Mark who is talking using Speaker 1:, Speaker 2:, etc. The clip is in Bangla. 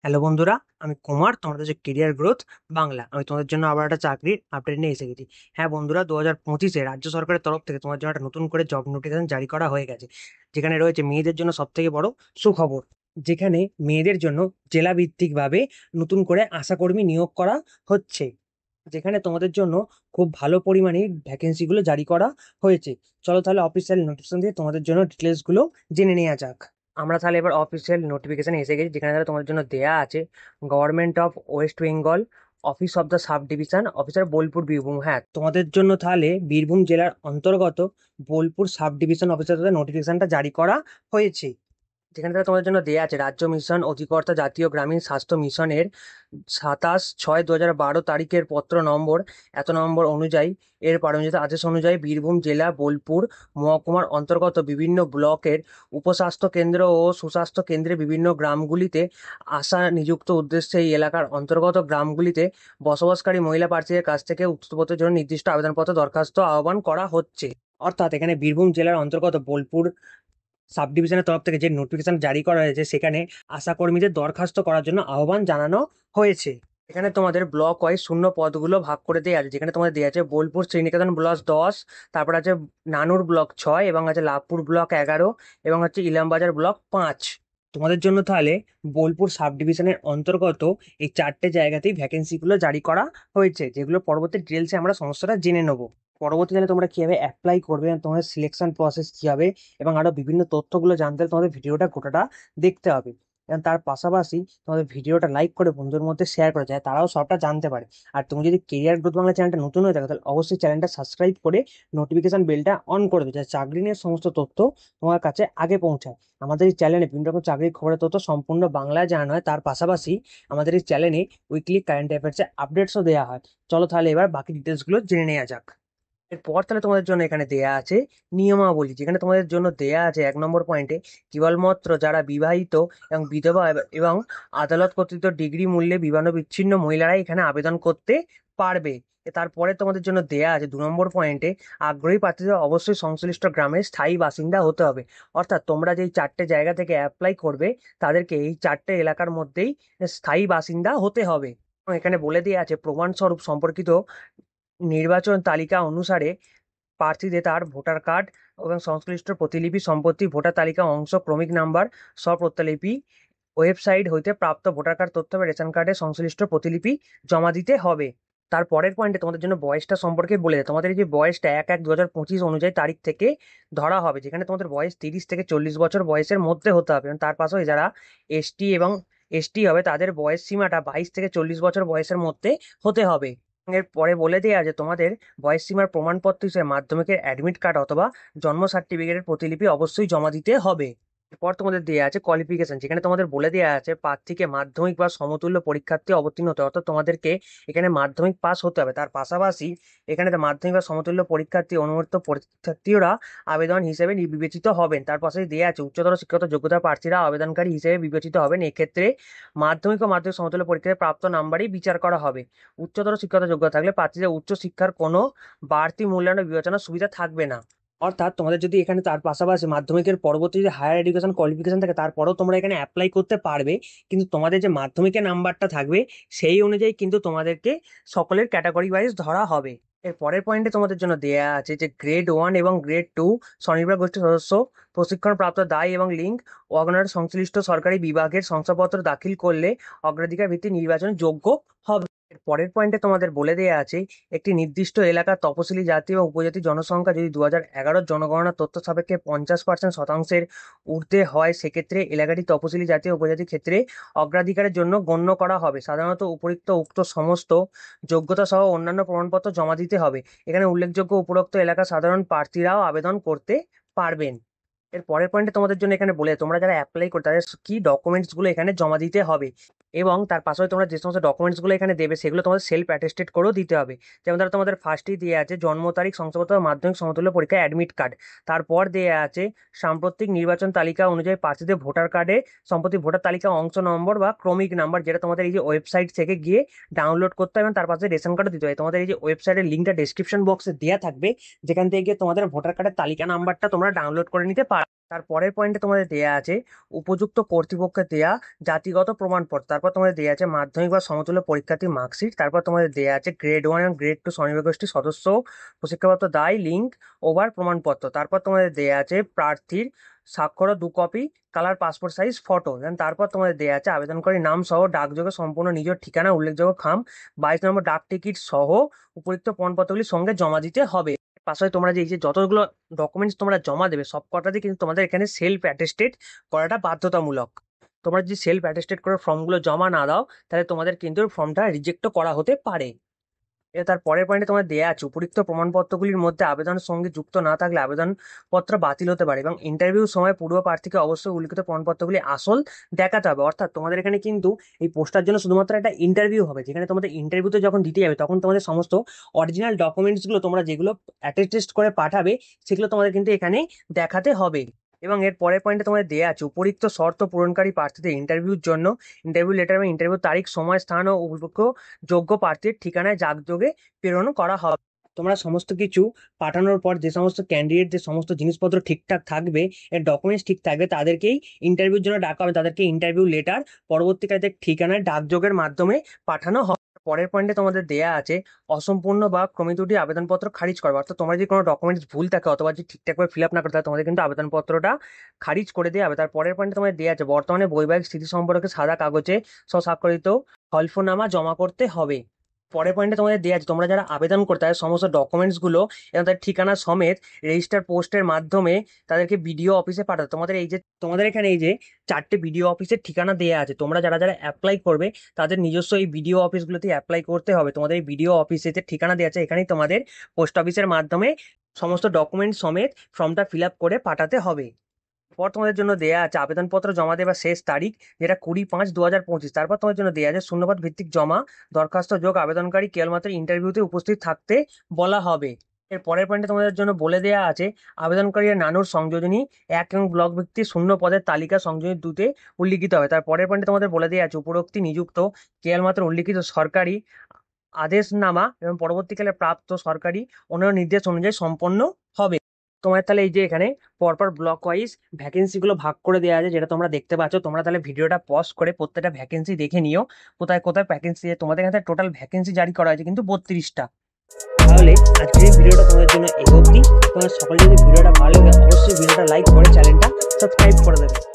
Speaker 1: হ্যালো বন্ধুরা, আমি কুমার। তোমাদের যে কেরিয়ার গ্রোথ বাংলা, আমি তোমাদের জন্য আবার একটা চাকরির আপডেট নিয়ে এসে গেছি। হ্যাঁ বন্ধুরা, 2025-এ রাজ্য সরকারের তরফ থেকে তোমার জন্য একটা নতুন করে জব নোটিফিকেশন জারি করা হয়ে গেছে, যেখানে রয়েছে মেয়েদের জন্য সব থেকে বড় সুখবর। যেখানে মেয়েদের জন্য জেলা ভিত্তিক ভাবে নতুন করে আশাকর্মী নিয়োগ করা হচ্ছে, যেখানে তোমাদের জন্য খুব ভালো পরিমাণে ভ্যাকেন্সি গুলো জারি করা হয়েছে। চলো তাহলে অফিসিয়াল নোটিফিকেশন দিয়ে তোমাদের জন্য ডিটেলস গুলো জেনে নেওয়া যাক। আমরা তাহলে এবার অফিসিয়াল নোটিফিকেশন এসে গেছি, যেখানে তাহলে তোমাদের জন্য দেয়া আছে government of West Bengal, office of the sub division officer, Bolpur Birbhum. হ্যাঁ, তোমাদের জন্য তাহলে বীরভূম জেলার অন্তর্গত বোলপুর সাব ডিভিশন অফিসার নোটিফিকেশনটা জারি করা হয়েছে, যেখানে তাহলে তোমাদের জন্য দেয়া আছে রাজ্য মিশন অধিকর্তা জাতীয় গ্রামীণ স্বাস্থ্য মিশনের 27/6/2012 তারিখের পত্র নম্বর এত নম্বর অনুযায়ী এর পারমিত আদেশ অনুযায়ী বীরভূম জেলা বোলপুর মহকুমার অন্তর্গত বিভিন্ন ব্লকের উপস্বাস্থ্য কেন্দ্র ও সুস্বাস্থ্য কেন্দ্রে বিভিন্ন গ্রামগুলিতে আশা নিযুক্ত উদ্দেশ্যে এই এলাকার অন্তর্গত গ্রামগুলিতে বসবাসকারী মহিলা প্রার্থীদের কাছ থেকে উত্তরপত্রের জন্য নির্দিষ্ট আবেদনপত্র দরখাস্ত আহ্বান করা হচ্ছে। অর্থাৎ এখানে বীরভূম জেলার অন্তর্গত বোলপুর সাব ডিভিশনের তরফ থেকে যে নোটিফিকেশন জারি করা হয়েছে, সেখানে আশাকর্মীদের দরখাস্ত করার জন্য আহ্বান জানানো হয়েছে। এখানে তোমাদের ব্লক ওয়াইজ শূন্য পদগুলো ভাগ করে দেওয়া আছে, যেখানে তোমাদের দেওয়া আছে বোলপুর শ্রীনিকেতন ব্লক 10, তারপর আছে নানুর ব্লক 6, এবং আছে লাভপুর ব্লক 11, এবং হচ্ছে ইলামবাজার ব্লক 5। তোমাদের জন্য তাহলে বোলপুর সাব ডিভিশনের অন্তর্গত এই চারটে জায়গাতেই ভ্যাকেন্সি গুলো জারি করা হয়েছে, যেগুলো পরবর্তী ডিটেলসে আমরা সমস্তটা জেনে নেবো। পরবর্তীকালে তোমরা কিভাবে অ্যাপ্লাই করবে, তোমাদের সিলেকশন প্রসেস কি হবে, এবং আরো বিভিন্ন তথ্যগুলো জানতে হলে তোমাদের ভিডিওটা গোটাটা দেখতে হবে। এবং তার পাশাপাশি তোমাদের ভিডিওটা লাইক করে বন্ধুদের মধ্যে শেয়ার করা যায়, তারাও সবটা জানতে পারে। আর তুমি যদি কেরিয়ার গ্রোথ বাংলা চ্যানেলটা নতুন হয়ে থাকো, তাহলে অবশ্যই চ্যানেলটা সাবস্ক্রাইব করে নোটিফিকেশন বেলটা অন করে দেবে, যাতে চাকরি নিয়ে সমস্ত তথ্য তোমার কাছে আগে পৌঁছায়। আমাদের এই চ্যানেলে বিভিন্ন রকম চাকরির খবরের তথ্য সম্পূর্ণ বাংলায় জানানো হয়, তার পাশাপাশি আমাদের এই চ্যানেলে উইকলি কারেন্ট অ্যাফেয়ার্সের আপডেটসও দেওয়া হয়। চলো তাহলে এবার বাকি ডিটেলসগুলো জেনে নেওয়া যাক। এরপর তাহলে তোমাদের জন্য এখানে দেয়া আছে নিয়মাবলী, যেখানে তোমাদের জন্য দেয়া আছে 1 নম্বর পয়েন্টে কেবলমাত্র যারা বিবাহিত এবং বিধবা এবং আদালত কর্তৃক ডিগ্রি মূল্যে বিবাহ বিচ্ছিন্ন মহিলারাই এখানে আবেদন করতে পারবে। তারপরে তোমাদের জন্য দেয়া আছে 2 নম্বর পয়েন্টে আগ্রহী প্রার্থীদের অবশ্যই সংশ্লিষ্ট গ্রামের স্থায়ী বাসিন্দা হতে হবে। অর্থাৎ তোমরা যেই চারটে জায়গা থেকে অ্যাপ্লাই করবে, তাদেরকে এই চারটে এলাকার মধ্যেই স্থায়ী বাসিন্দা হতে হবে। এবং এখানে বলে দেওয়া আছে প্রমাণস্বরূপ সম্পর্কিত নির্বাচন তালিকা অনুসারে প্রার্থীদের তার ভোটার কার্ড এবং সংশ্লিষ্ট প্রতিলিপি, সম্পত্তি, ভোটার তালিকা অংশ, ক্রমিক নাম্বার প্রতিলিপি, ওয়েবসাইট হইতে প্রাপ্ত ভোটার কার্ড তথ্য বা রেশন কার্ডের সংশ্লিষ্ট প্রতিলিপি জমা দিতে হবে। তার পরের পয়েন্টে তোমাদের জন্য বয়সটা সম্পর্কে বলে দেয়। তোমাদের এই যে বয়সটা 1/1/2025 অনুযায়ী তারিখ থেকে ধরা হবে, যেখানে তোমাদের বয়স 30 থেকে 40 বছর বয়সের মধ্যে হতে হবে। এবং তার পাশাপাশি যারা এসটি এবং এসটি হবে, তাদের বয়স সীমাটা 22 থেকে 40 বছর বয়সের মধ্যে হতে হবে। এর পরে বলে দেওয়া আছে তোমাদের বয়স সীমার প্রমাণপত্র হিসেবে মাধ্যমিকের অ্যাডমিট কার্ড অথবা জন্ম সার্টিফিকেটের প্রতিলিপি অবশ্যই জমা দিতে হবে। এরপর তোমাদের দেওয়া আছে কোয়ালিফিকেশন, যেখানে তোমাদের বলে দেওয়া আছে প্রার্থীকে মাধ্যমিক বা সমতুল্য পরীক্ষার্থী অবতীর্ণ হতে হবে। অর্থাৎ তোমাদেরকে এখানে মাধ্যমিক পাস হতে হবে। তার পাশাপাশি এখানে মাধ্যমিক বা সমতুল্য পরীক্ষার্থী অনুমোদিত পরীক্ষার্থীরা আবেদন হিসেবে বিবেচিত হবেন। তার পাশে দেওয়া আছে উচ্চতর শিক্ষাগত যোগ্যতা প্রার্থীরা আবেদনকারী হিসেবে বিবেচিত হবেন। এক্ষেত্রে মাধ্যমিক ও মাধ্যমিক সমতুল্য পরীক্ষায় প্রাপ্ত নাম্বারই বিচার করা হবে। উচ্চতর শিক্ষাগত যোগ্যতা থাকলে প্রার্থীদের উচ্চ শিক্ষার কোনো বাড়তি মূল্যায়ন ও বিবেচনার সুবিধা থাকবে না। অর্থাৎ তোমাদের যদি এখানে তার পাশাপাশি মাধ্যমিকের পরবর্তী যে হায়ার এডুকেশন কোয়ালিফিকেশন থাকে, তারপরেও তোমরা এখানে অ্যাপ্লাই করতে পারবে, কিন্তু তোমাদের যে মাধ্যমিকের নাম্বারটা থাকবে সেই অনুযায়ী কিন্তু তোমাদেরকে সকলের ক্যাটাগরি ওয়াইজ ধরা হবে। এর পরের পয়েন্টে তোমাদের জন্য দেয়া আছে যে গ্রেড 1 এবং গ্রেড 2 স্বনির্ভর গোষ্ঠীর সদস্য প্রশিক্ষণপ্রাপ্ত দায় এবং লিঙ্ক অগ্রণের সংশ্লিষ্ট সরকারি বিভাগের শংসাপত্র দাখিল করলে অগ্রাধিকার ভিত্তিক নির্বাচন যোগ্য হবে। এর পরের পয়েন্টে তোমাদের বলে দেওয়া আছে একটি নির্দিষ্ট এলাকার তপশিলি জাতি এবং উপজাতি জনসংখ্যা যদি 2011 জনগণনা তথ্য সাপেক্ষে 50% ঊর্ধ্বে হয়, সেক্ষেত্রে এলাকাটি তপশিলি জাতি ও উপজাতি ক্ষেত্রে অগ্রাধিকারের জন্য গণ্য করা হবে। সাধারণত উপরিক্ত উক্ত সমস্ত যোগ্যতা সহ অন্যান্য প্রমাণপত্র জমা দিতে হবে। এখানে উল্লেখযোগ্য উপরোক্ত এলাকার সাধারণ প্রার্থীরাও আবেদন করতে পারবেন। এর পরের পয়েন্টে তোমাদের জন্য এখানে বলে তোমরা যারা অ্যাপ্লাই করো তাদের কি ডকুমেন্টস গুলো এখানে জমা দিতে হবে, এবং তার পাশাপাশি তোমরা যে সমস্ত ডকুমেন্টস গুলো এখানে দেবে সেগুলো তোমাদের সেলফ অ্যাটেস্টেড করেও দিতে হবে। যেমন ধরো তোমাদের ফার্স্টেই দিয়ে আছে জন্ম তারিখ, শংসাপত্র, মাধ্যমিক সমতুল্য পরীক্ষা অ্যাডমিট কার্ড। তারপর দেয়া আছে সাম্প্রতিক নির্বাচন তালিকা অনুযায়ী প্রার্থীদের ভোটার কার্ডে সম্প্রতি ভোটার তালিকা অংশ নম্বর বা ক্রমিক নাম্বার, যেটা তোমাদের এই যে ওয়েবসাইট থেকে গিয়ে ডাউনলোড করতে হবে, এবং তার পাশে রেশন কার্ডও দিতে হবে। তোমাদের এই যে ওয়েবসাইটের লিঙ্কটা ডেসক্রিপশন বক্সে দেওয়া থাকবে, যেখান থেকে গিয়ে তোমাদের ভোটার কার্ডের তালিকা নাম্বারটা তোমরা ডাউনলোড করে নিতে পারো। তার পরের পয়েন্টে তোমাদের দেয়া আছে উপযুক্ত কর্তৃপক্ষের দেয়া জাতিগত প্রমাণপত্র। তারপর তোমাদের দেয়া আছে মাধ্যমিক বা সমতুল্য পরীক্ষার্থীর মার্কশিট। তারপর তোমাদের দেয়া আছে গ্রেড 1 এবং গ্রেড 2 স্বনির্ভর গোষ্ঠীর সদস্য প্রশিক্ষাপ্রাপ্ত দায় লিঙ্ক ওভার প্রমাণপত্র। তারপর তোমাদের দেয়া আছে প্রার্থীর স্বাক্ষর 2 copy colour passport size photo. Then তারপর তোমাদের দেয়া আছে আবেদনকারীর নাম সহ ডাকযোগে সম্পূর্ণ নিজের ঠিকানা উল্লেখযোগ্য খাম 22 নম্বর ডাক টিকিট সহ উপযুক্ত প্রমাণপত্রগুলির সঙ্গে জমা দিতে হবে। পাশাপাশি তোমরা যে এই যে যতগুলো ডকুমেন্টস তোমরা জমা দেবে সব কটাতে কিন্তু তোমাদের এখানে সেলফ অ্যাটেস্টেড করাটা বাধ্যতামূলক। তোমরা যদি সেলফ অ্যাটেস্টেড করে ফর্মগুলো জমা না দাও তাহলে তোমাদের কিন্তু ফর্মটা রিজেক্টও করা হতে পারে। তার পরের পয়েন্টে তোমার দেয়া আছে উপযুক্ত প্রমাণপত্রগুলির মধ্যে আবেদনের সঙ্গে যুক্ত না থাকলে আবেদনপত্র বাতিল হতে পারে এবং ইন্টারভিউর সময় পূর্ব প্রার্থীকে অবশ্যই উল্লিখিত প্রমাণপত্রগুলি আসল দেখাতে হবে। অর্থাৎ তোমাদের এখানে কিন্তু এই পোস্টার জন্য শুধুমাত্র একটা ইন্টারভিউ হবে, যেখানে তোমাদের ইন্টারভিউতে যখন দিতে যাবে তখন তোমাদের সমস্ত অরিজিনাল ডকুমেন্টসগুলো তোমরা যেগুলো অ্যাটেস্ট করে পাঠাবে সেগুলো তোমাদের কিন্তু এখানে দেখাতে হবে। এবং এর পরের পয়েন্টে তোমাদের দেয়া আছে উপরিক্ত শর্ত পূরণকারী প্রার্থীদের ইন্টারভিউর জন্য ইন্টারভিউ লেটার এবং ইন্টারভিউ তারিখ, সময়, স্থান ও উপযুক্ত যোগ্য প্রার্থীর ঠিকানায় ডাকযোগে প্রেরণ করা হবে। তোমরা সমস্ত কিছু পাঠানোর পর যে সমস্ত ক্যান্ডিডেট যে সমস্ত জিনিসপত্র ঠিকঠাক থাকবে, এর ডকুমেন্টস ঠিক থাকবে, তাদেরকেই ইন্টারভিউর জন্য ডাকা হবে। তাদেরকে ইন্টারভিউ লেটার পরবর্তীকালে ঠিকানায় ডাকযোগের মাধ্যমে পাঠানো হবে। পরের পয়েন্টে তোমাদের দেয়া আছে অসম্পূর্ণ বা ক্রমিক ত্রুটি আবেদনপত্র খারিজ করবে। অর্থাৎ তোমার যদি কোনো ডকুমেন্টস ভুল থাকে অথবা যদি ঠিকঠাকভাবে ফিল আপ না করতে হয় তোমাদের কিন্তু আবেদনপত্রটা খারিজ করে দেওয়া হবে। তার পরের পয়েন্টে তোমাদের দেওয়া আছে বর্তমানে বৈবাহিক স্থিতি সম্পর্কে সাদা কাগজে স্বাক্ষরিত হলফনামা জমা করতে হবে। পরের পয়েন্টে তোমাদের দেওয়া আছে তোমরা যারা আবেদন করতে হয় সমস্ত ডকুমেন্টসগুলো এবং তাদের ঠিকানা সমেত রেজিস্টার পোস্টের মাধ্যমে তাদেরকে বিডিও অফিসে পাঠাতে। তোমাদের এখানে এই যে 4টে বিডিও অফিসের ঠিকানা দেওয়া আছে, তোমরা যারা যারা অ্যাপ্লাই করবে তাদের নিজস্ব এই বিডিও অফিসগুলোতে অ্যাপ্লাই করতে হবে। তোমাদের এই বিডিও অফিসে যে ঠিকানা দেওয়া আছে এখানেই তোমাদের পোস্ট অফিসের মাধ্যমে সমস্ত ডকুমেন্ট সমেত ফর্মটা ফিল আপ করে পাঠাতে হবে। পর তোমাদের জন্য দেয়া আছে আবেদনপত্র জমা দেওয়ার শেষ তারিখ, যেটা 20/5/2025। তারপর তোমাদের জন্য দেয়া আছে শূন্যপদ ভিত্তিক জমা দরখাস্ত যোগ আবেদনকারী কেবলমাত্র ইন্টারভিউতে উপস্থিত থাকতে বলা হবে। এর পরের পয়েন্টে তোমাদের জন্য বলে দেওয়া আছে আবেদনকারীর নানুর সংযোজনী 1 এবং ব্লক ভিত্তিক শূন্য পদের তালিকা সংযোজনী 2তে উল্লিখিত হবে। তার পরের পয়েন্টে তোমাদের বলে দেওয়া আছে উপরোক্তি নিযুক্ত কেবলমাত্র উল্লিখিত সরকারি আদেশনামা এবং পরবর্তীকালে প্রাপ্ত সরকারি অন্যান্য নির্দেশ অনুযায়ী সম্পন্ন হবে। তোমার তাহলে এই যে এখানে পরপর ব্লক ওয়াইজ ভ্যাকেন্সিগুলো ভাগ করে দেওয়া আছে যেটা তোমরা দেখতে পাচ্ছ। তোমরা তাহলে ভিডিওটা পজ করে প্রত্যেকটা ভ্যাকেন্সি দেখে নিও কোথায় কোথায় ভ্যাকেন্সি। তোমাদের এখানে টোটাল ভ্যাকেন্সি জারি করা হয়েছে কিন্তু 32টা। তাহলে আজকের এই ভিডিওটা তোমাদের জন্য এই অবধি। তোমার সকলে যদি ভিডিওটা ভালো লাগে অবশ্যই ভিডিওটা লাইক করে চ্যানেলটা সাবস্ক্রাইব করে দেবে।